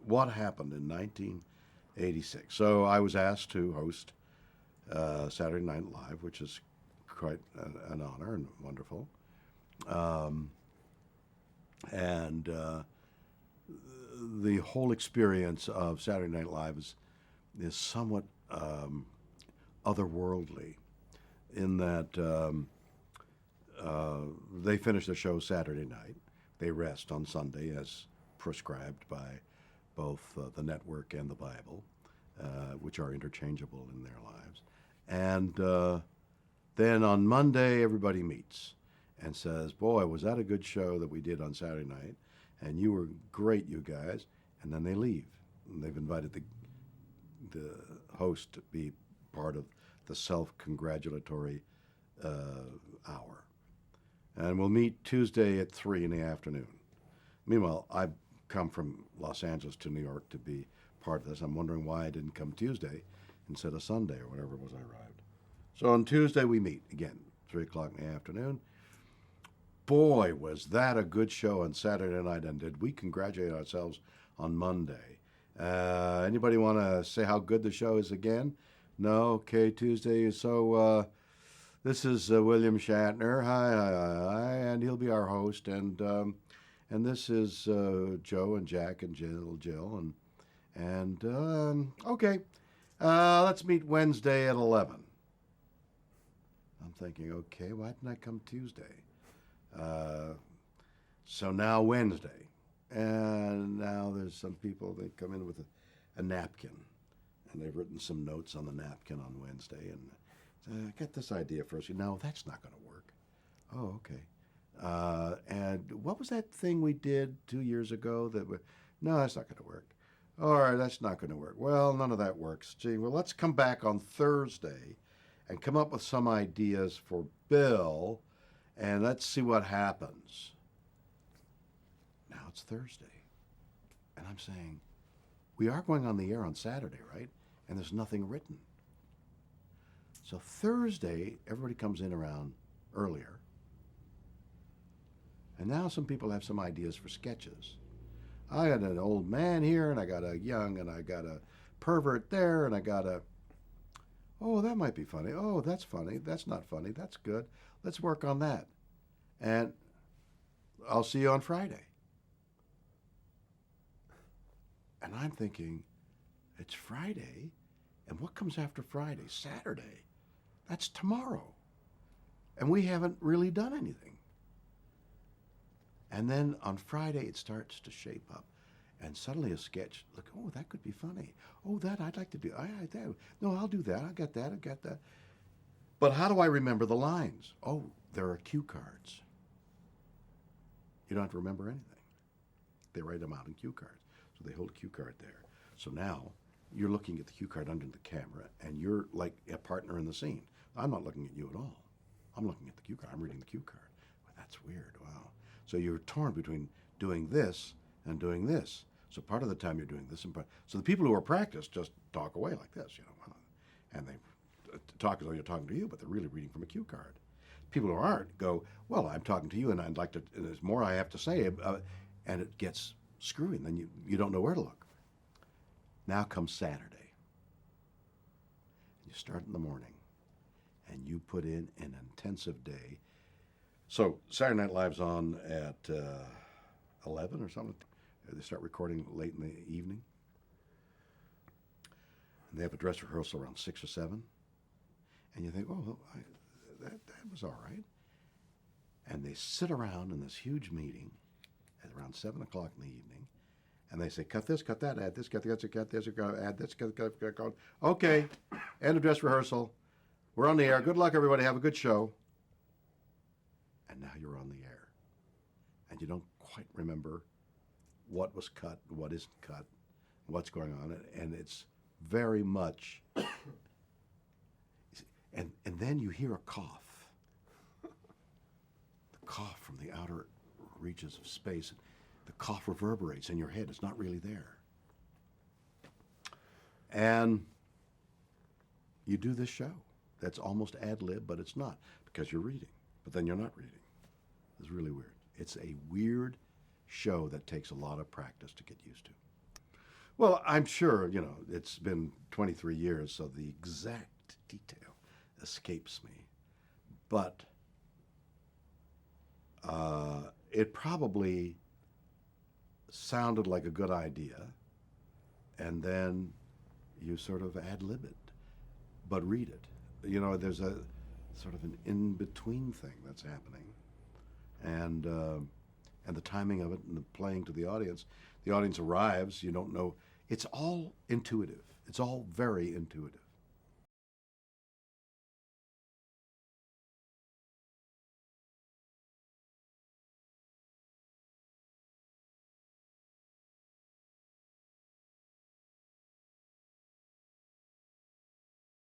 what happened in 1986. So I was asked to host Saturday Night Live, which is quite an honor and wonderful. And the whole experience of Saturday Night Live is somewhat otherworldly in that they finish the show Saturday night. They rest on Sunday as prescribed by both the network and the Bible, which are interchangeable in their lives. And then on Monday, everybody meets and says, boy, was that a good show that we did on Saturday night, and you were great, you guys. And then they leave. And they've invited the host to be part of the self-congratulatory hour. And we'll meet Tuesday at 3 in the afternoon. Meanwhile, I've come from Los Angeles to New York to be part of this. I'm wondering why I didn't come Tuesday instead of Sunday or whatever it was I arrived. So on Tuesday we meet again, 3 o'clock in the afternoon. Boy, was that a good show on Saturday night, and did we congratulate ourselves on Monday. Anybody want to say how good the show is again? No? Okay, Tuesday. So this is William Shatner. Hi, and he'll be our host. And this is Joe and Jack and Jill. Okay, let's meet Wednesday at 11. I'm thinking, okay, why didn't I come Tuesday? So now Wednesday. And now there's some people, they come in with a napkin, and they've written some notes on the napkin on Wednesday, and I got this idea first. No, that's not going to work. Oh, okay. And what was that thing we did 2 years ago no, that's not going to work. All right, that's not going to work. Well, none of that works. Gee, well, let's come back on Thursday and come up with some ideas for Bill, and let's see what happens. Now it's Thursday, and I'm saying, we are going on the air on Saturday, right? And there's nothing written. So Thursday, everybody comes in around earlier, and now some people have some ideas for sketches. I got an old man here, and I got a young, and I got a pervert there, and I got oh, that might be funny. Oh, that's funny. That's not funny. That's good. Let's work on that. And I'll see you on Friday. And I'm thinking, it's Friday, and what comes after Friday? Saturday. That's tomorrow. And we haven't really done anything. And then on Friday, it starts to shape up. And suddenly a sketch, look, oh, that could be funny. Oh, that I'd like to do. No, I'll do that. I got that. But how do I remember the lines? Oh, there are cue cards. You don't have to remember anything. They write them out in cue cards. So they hold a cue card there. So now you're looking at the cue card under the camera, and you're like a partner in the scene. I'm not looking at you at all. I'm looking at the cue card. I'm reading the cue card. Well, that's weird. Wow. So you're torn between doing this and doing this. So part of the time you're doing this, so the people who are practiced just talk away like this, and they talk as though you're talking to you, but they're really reading from a cue card. People who aren't go, well, I'm talking to you, and I'd like to. And there's more I have to say, and it gets screwy, and then you don't know where to look. Now comes Saturday. You start in the morning, and you put in an intensive day. So Saturday Night Live's on at 11 or something. They start recording late in the evening. And they have a dress rehearsal around 6 or 7. And you think, oh, that was all right. And they sit around in this huge meeting at around 7 o'clock in the evening, and they say, cut this, cut that, add this, cut this, add this, cut. Okay, end of dress rehearsal. We're on the air. Good luck, everybody. Have a good show. And now you're on the air. And you don't quite remember what was cut, what isn't cut, what's going on. And it's very much... And then you hear a cough. The cough from the outer reaches of space. The cough reverberates in your head. It's not really there. And you do this show. That's almost ad-lib, but it's not, because you're reading. But then you're not reading. It's really weird. It's a weird show that takes a lot of practice to get used to. Well, I'm sure, it's been 23 years, so the exact detail escapes me. But it probably sounded like a good idea, and then you sort of ad lib it, but read it. There's a sort of an in between thing that's happening, and the timing of it and the playing to the audience. The audience arrives. You don't know. It's all intuitive. It's all very intuitive.